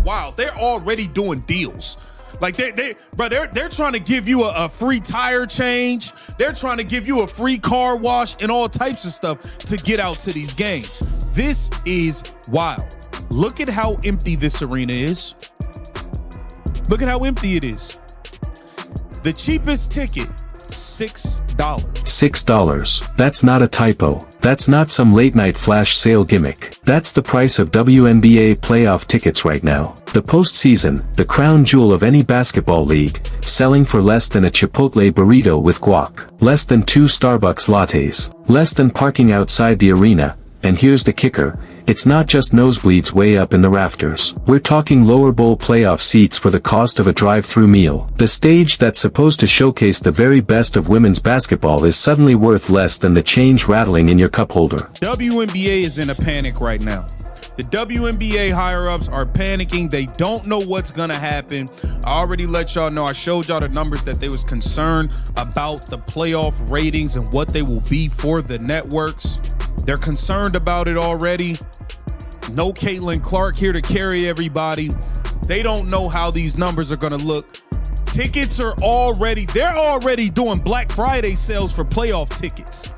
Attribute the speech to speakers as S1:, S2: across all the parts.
S1: wild. They're already doing deals. Like they're trying to give you a free tire change. They're trying to give you a free car wash and all types of stuff to get out to these games. This is wild. Look at how empty this arena is. Look at how empty it is. The cheapest ticket, $6.
S2: $6. That's not a typo. That's not some late-night flash sale gimmick. That's the price of WNBA playoff tickets right now. The postseason, the crown jewel of any basketball league, selling for less than a Chipotle burrito with guac, less than 2 Starbucks lattes, less than parking outside the arena. And here's the kicker, it's not just nosebleeds way up in the rafters. We're talking lower bowl playoff seats for the cost of a drive-through meal. The stage that's supposed to showcase the very best of women's basketball is suddenly worth less than the change rattling in your cup holder.
S1: WNBA is in a panic right now. The WNBA higher-ups are panicking. They don't know what's going to happen. I already let y'all know. I showed y'all the numbers that they was concerned about the playoff ratings and what they will be for the networks. They're concerned about it already. No Caitlin Clark here to carry everybody. They don't know how these numbers are going to look. Tickets are they're already doing Black Friday sales for playoff tickets.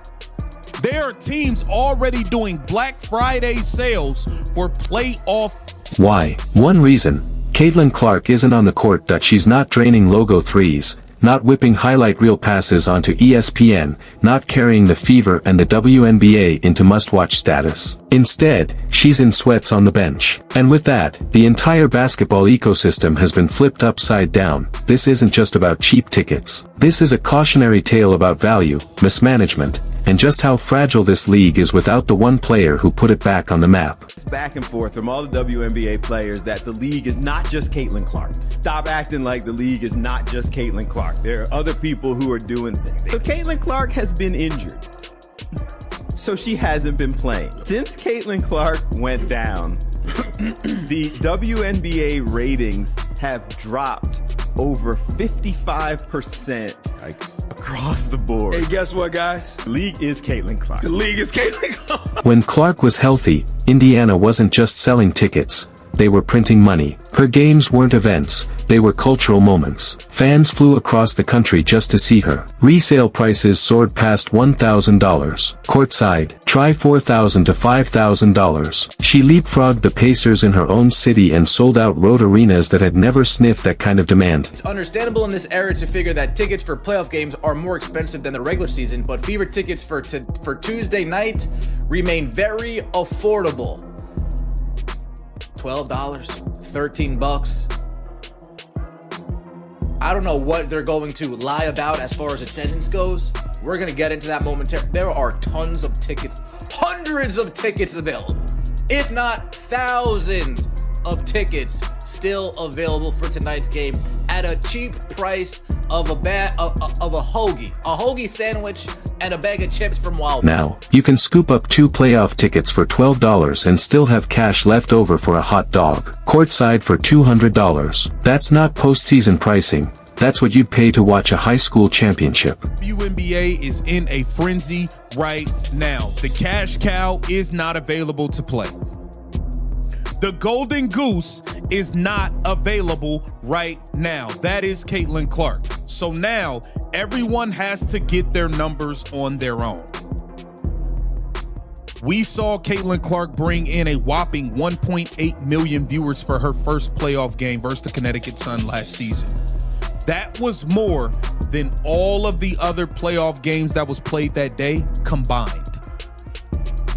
S1: There are teams already doing Black Friday sales for playoff tickets.
S2: Why? One reason. Caitlin Clark isn't on the court. She's not draining logo threes, not whipping highlight reel passes onto ESPN, not carrying the Fever and the WNBA into must-watch status. Instead, she's in sweats on the bench. And with that, the entire basketball ecosystem has been flipped upside down. This isn't just about cheap tickets. This is a cautionary tale about value, mismanagement, and just how fragile this league is without the one player who put it back on the map.
S3: It's back and forth from all the WNBA players that the league is not just Caitlin Clark. Stop acting like the league is not just Caitlin Clark. There are other people who are doing things. So Caitlin Clark has been injured. So she hasn't been playing. Since Caitlin Clark went down, the WNBA ratings have dropped over 55% across the board.
S4: Hey, guess what, guys?
S3: The league is Caitlin Clark.
S4: The league is Caitlin Clark.
S2: When Clark was healthy, Indiana wasn't just selling tickets. They were printing money. Her games weren't events, they were cultural moments. Fans flew across the country just to see her. Resale prices soared past $1,000. Courtside, try $4,000 to $5,000. She leapfrogged the Pacers in her own city and sold out road arenas that had never sniffed that kind of demand.
S5: It's understandable in this era to figure that tickets for playoff games are more expensive than the regular season, but Fever tickets for Tuesday night remain very affordable. $12, $13. I don't know what they're going to lie about as far as attendance goes. We're going to get into that momentarily. There are tons of tickets, hundreds of tickets available, if not thousands of tickets still available for tonight's game at a cheap price of a hoagie sandwich and a bag of chips from Wild.
S2: Now, you can scoop up 2 playoff tickets for $12 and still have cash left over for a hot dog. Courtside for $200. That's not postseason pricing. That's what you'd pay to watch a high school championship.
S1: WNBA is in a frenzy right now. The cash cow is not available to play. The golden goose is not available right now. That is Caitlin Clark. So now everyone has to get their numbers on their own. We saw Caitlin Clark bring in a whopping 1.8 million viewers for her first playoff game versus the Connecticut Sun last season. That was more than all of the other playoff games that was played that day combined.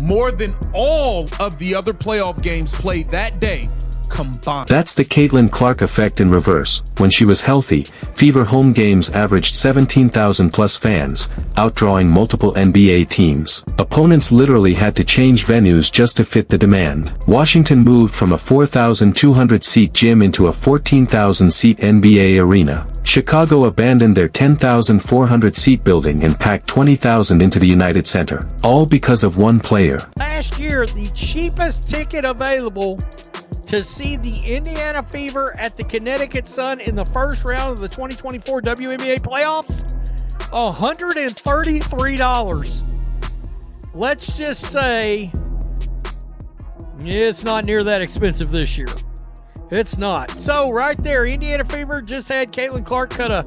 S1: More than all of the other playoff games played that day combined.
S2: That's the Caitlin Clark effect in reverse. When she was healthy, Fever home games averaged 17,000 plus fans, outdrawing multiple NBA teams. Opponents literally had to change venues just to fit the demand. Washington moved from a 4,200 seat gym into a 14,000 seat NBA arena. Chicago abandoned their 10,400 seat building and packed 20,000 into the United Center. All because of one player.
S6: Last year, the cheapest ticket available to see the Indiana Fever at the Connecticut Sun in the first round of the 2024 WNBA playoffs, $133. Let's just say it's not near that expensive this year. It's not. So right there, Indiana Fever just had Caitlin Clark cut a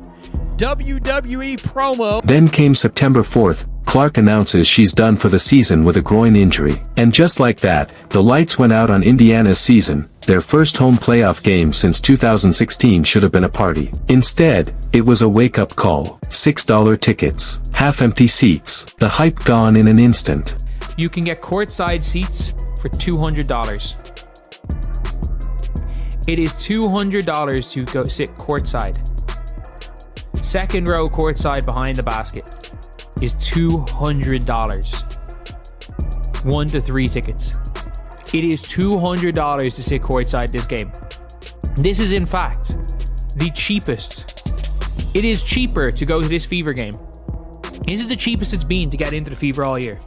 S6: WWE promo.
S2: Then came September 4th, Clark announces she's done for the season with a groin injury. And just like that, the lights went out on Indiana's season. Their first home playoff game since 2016 should have been a party. Instead, it was a wake-up call. $6 tickets, half-empty seats, the hype gone in an instant.
S7: You can get courtside seats for $200. It is $200 to go sit courtside. Second row courtside behind the basket is $200. 1 to 3 tickets. It is $200 to sit courtside this game. This is in fact the cheapest. It is cheaper to go to this Fever game. This is the cheapest it's been to get into the Fever all year.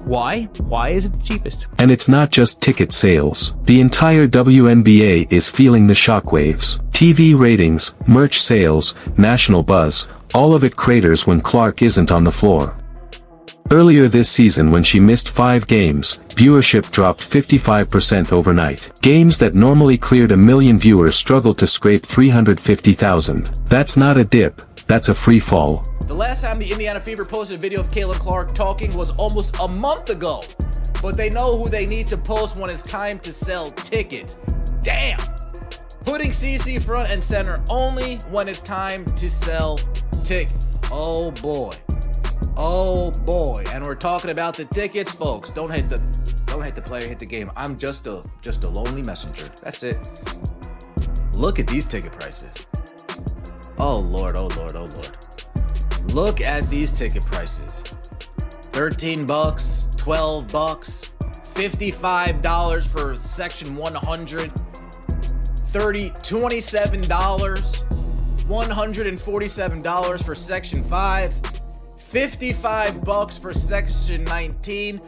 S7: Why? Why is it the cheapest?
S2: And it's not just ticket sales. The entire WNBA is feeling the shockwaves. TV ratings, merch sales, national buzz, all of it craters when Clark isn't on the floor. Earlier this season when she missed 5 games, viewership dropped 55% overnight. Games that normally cleared 1 million viewers struggled to scrape 350,000. That's not a dip, that's a free fall.
S5: The last time the Indiana Fever posted a video of Caitlin Clark talking was almost a month ago. But they know who they need to post when it's time to sell tickets. Damn! Putting CC front and center only when it's time to sell tickets. Oh boy. Oh boy. And we're talking about the tickets, folks. Don't hate the player, hit the game. I'm just a lonely messenger. That's it. Look at these ticket prices. Oh Lord, oh Lord, oh Lord. Look at these ticket prices. $13, $12, $55 for section 100, $27, $147 for section 5, $55 for section 19,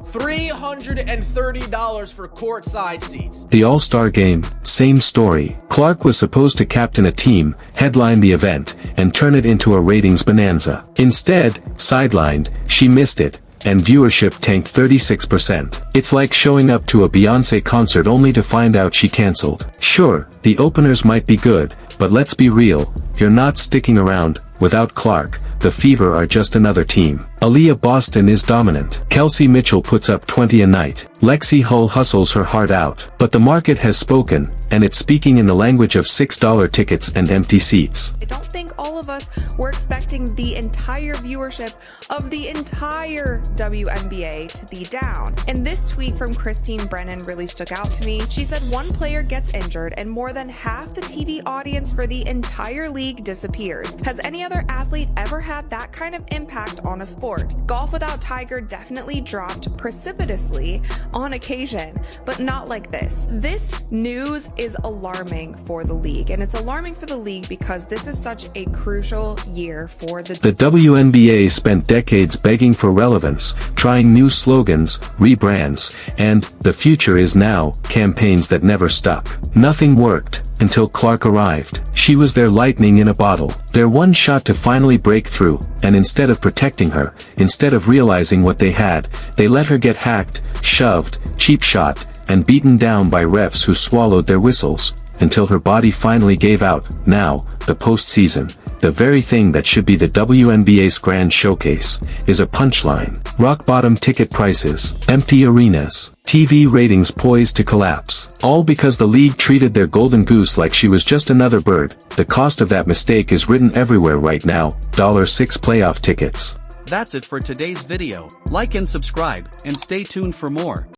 S5: $330 for courtside seats.
S2: The All-Star Game, same story. Clark was supposed to captain a team, headline the event, and turn it into a ratings bonanza. Instead, sidelined, she missed it, and viewership tanked 36%. It's like showing up to a Beyoncé concert only to find out she cancelled. Sure, the openers might be good, but let's be real, you're not sticking around. Without Clark, the Fever are just another team. Aaliyah Boston is dominant. Kelsey Mitchell puts up 20 a night. Lexi Hull hustles her heart out. But the market has spoken, and it's speaking in the language of $6 tickets and empty seats.
S8: I don't think all of us were expecting the entire viewership of the entire WNBA to be down. And this tweet from Christine Brennan really stuck out to me. She said one player gets injured and more than half the TV audience for the entire league disappears. Has any other athlete ever had that kind of impact on a sport? Golf without Tiger definitely dropped precipitously on occasion, but not like this. This news is alarming for the league, and it's alarming for the league because this is such a crucial year for the
S2: WNBA spent decades begging for relevance, trying new slogans, rebrands, and "the future is now" campaigns that never stuck. Nothing worked until Clark arrived. She was their lightning in a bottle, their one shot to finally break through, and instead of protecting her, instead of realizing what they had, they let her get hacked, shoved, cheap shot, and beaten down by refs who swallowed their whistles, until her body finally gave out. Now, the postseason, the very thing that should be the WNBA's grand showcase, is a punchline. Rock-bottom ticket prices, empty arenas, TV ratings poised to collapse. All because the league treated their golden goose like she was just another bird. The cost of that mistake is written everywhere right now. $6 playoff tickets.
S9: That's it for today's video. Like and subscribe, and stay tuned for more.